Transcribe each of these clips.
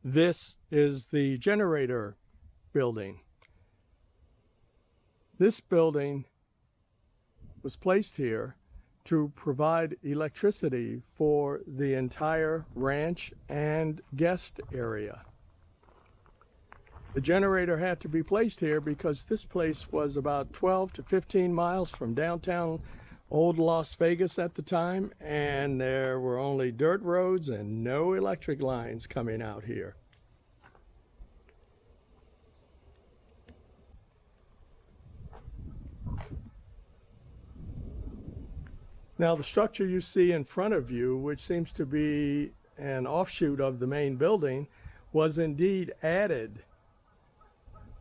This is the generator building. This building was placed here to provide electricity for the entire ranch and guest area. The generator had to be placed here because this place was about 12 to 15 miles from downtown old Las Vegas at the time, and there were only dirt roads and no electric lines coming out here. Now, the structure you see in front of you, which seems to be an offshoot of the main building, was indeed added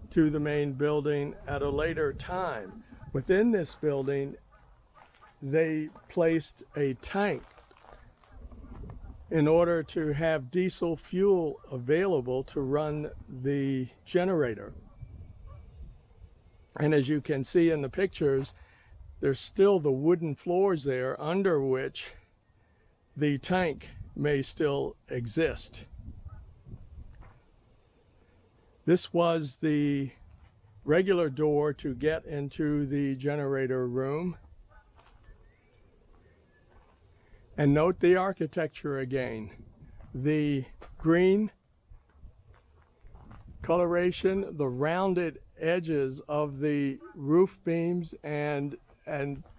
to the main building at a later time. Within this building, they placed a tank in order to have diesel fuel available to run the generator. And as you can see in the pictures, there's still the wooden floors there under which the tank may still exist. This was the regular door to get into the generator room. And note the architecture again. The green coloration, the rounded edges of the roof beams, and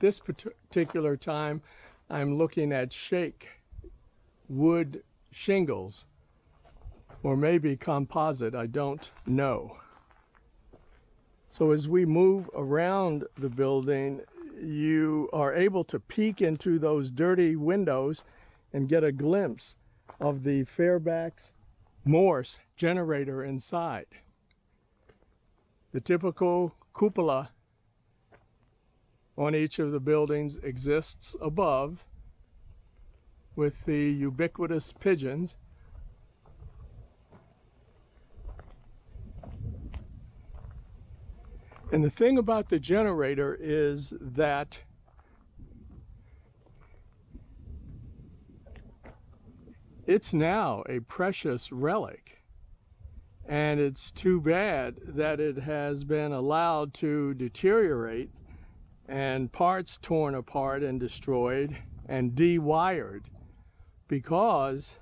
this particular time I'm looking at shake wood shingles, or maybe composite, I don't know. So as we move around the building, you are able to peek into those dirty windows and get a glimpse of the Fairbanks-Morse generator inside. The typical cupola on each of the buildings exists above with the ubiquitous pigeons. And the thing about the generator is that it's now a precious relic, and it's too bad that it has been allowed to deteriorate and parts torn apart and destroyed and de-wired, because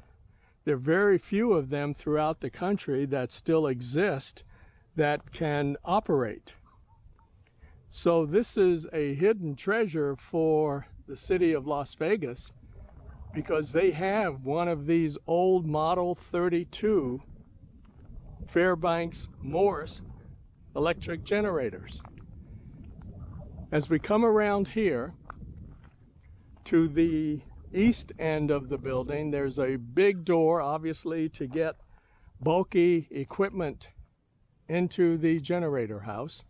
there are very few of them throughout the country that still exist that can operate. So this is a hidden treasure for the city of Las Vegas, because they have one of these old Model 32 Fairbanks-Morse electric generators. As we come around here to the east end of the building, there's a big door, obviously, to get bulky equipment into the generator house.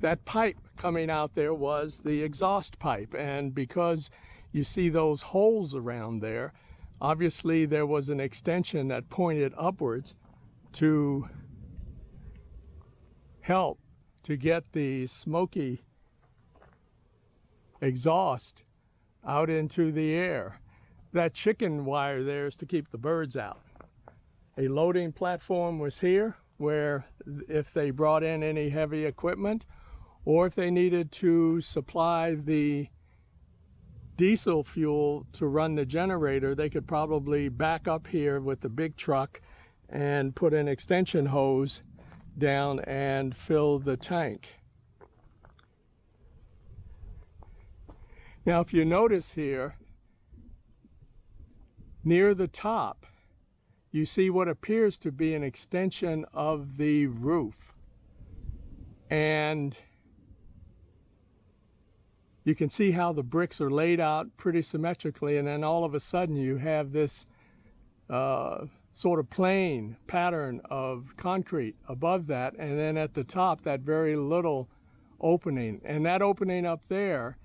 That pipe coming out there was the exhaust pipe, and because you see those holes around there, obviously there was an extension that pointed upwards to help to get the smoky exhaust out into the air. That chicken wire there is to keep the birds out. A loading platform was here where if they brought in any heavy equipment, or if they needed to supply the diesel fuel to run the generator, they could probably back up here with the big truck and put an extension hose down and fill the tank. Now, if you notice here, near the top, you see what appears to be an extension of the roof. And you can see how the bricks are laid out pretty symmetrically, and then all of a sudden you have this sort of plain pattern of concrete above that, and then at the top that very little opening. And that opening up there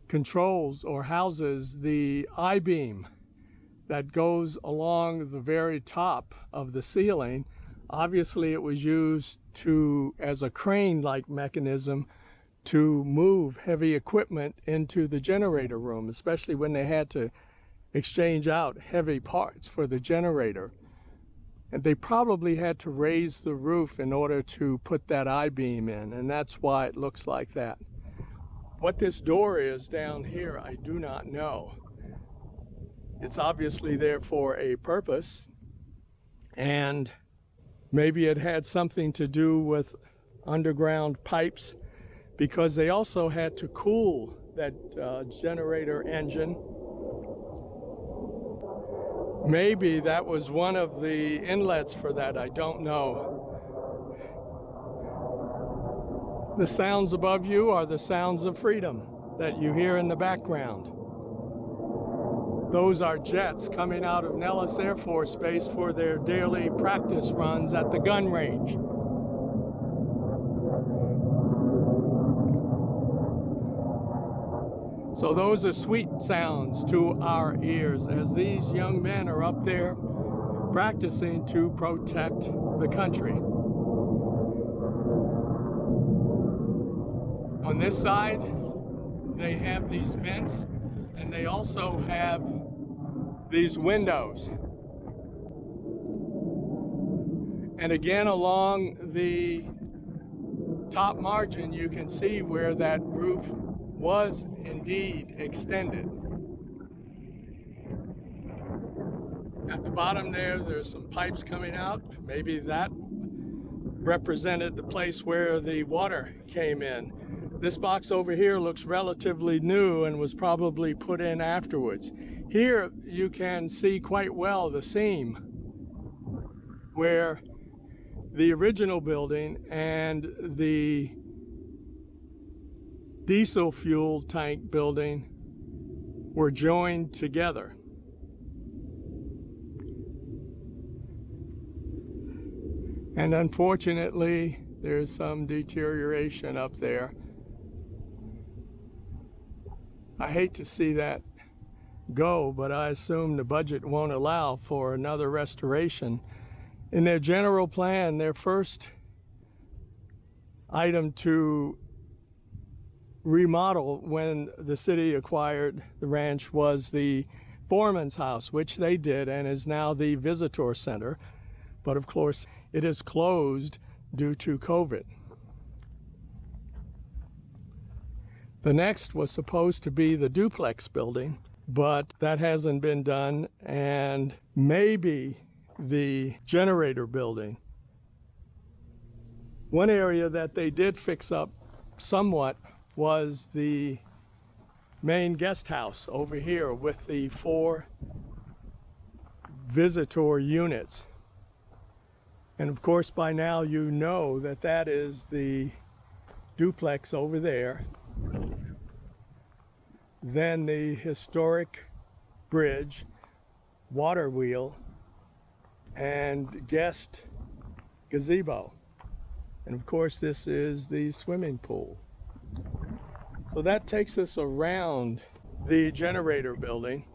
controls or houses the I-beam that goes along the very top of the ceiling. Obviously it was used as a crane-like mechanism to move heavy equipment into the generator room, especially when they had to exchange out heavy parts for the generator. And they probably had to raise the roof in order to put that I-beam in, and that's why it looks like that. What this door is down here, I do not know. It's obviously there for a purpose, and maybe it had something to do with underground pipes, because they also had to cool that generator engine. Maybe that was one of the inlets for that, I don't know. The sounds above you are the sounds of freedom that you hear in the background. Those are jets coming out of Nellis Air Force Base for their daily practice runs at the gun range. So those are sweet sounds to our ears as these young men are up there practicing to protect the country. On this side, they have these vents, and they also have these windows. And again, along the top margin, you can see where that roof was indeed extended. At the bottom there's some pipes coming out. Maybe that represented the place where the water came in. This box over here looks relatively new and was probably put in afterwards. Here you can see quite well the seam where the original building and the diesel fuel tank building were joined together. And unfortunately, there's some deterioration up there. I hate to see that go, but I assume the budget won't allow for another restoration. In their general plan, their first item to remodel when the city acquired the ranch was the foreman's house, which they did and is now the visitor center. But of course, it is closed due to COVID. The next was supposed to be the duplex building, but that hasn't been done, and maybe the generator building. One area that they did fix up somewhat was the main guest house over here with the 4 visitor units. And of course, by now you know that that is the duplex over there. Then the historic bridge, water wheel, and guest gazebo. And of course, this is the swimming pool. So that takes us around the generator building.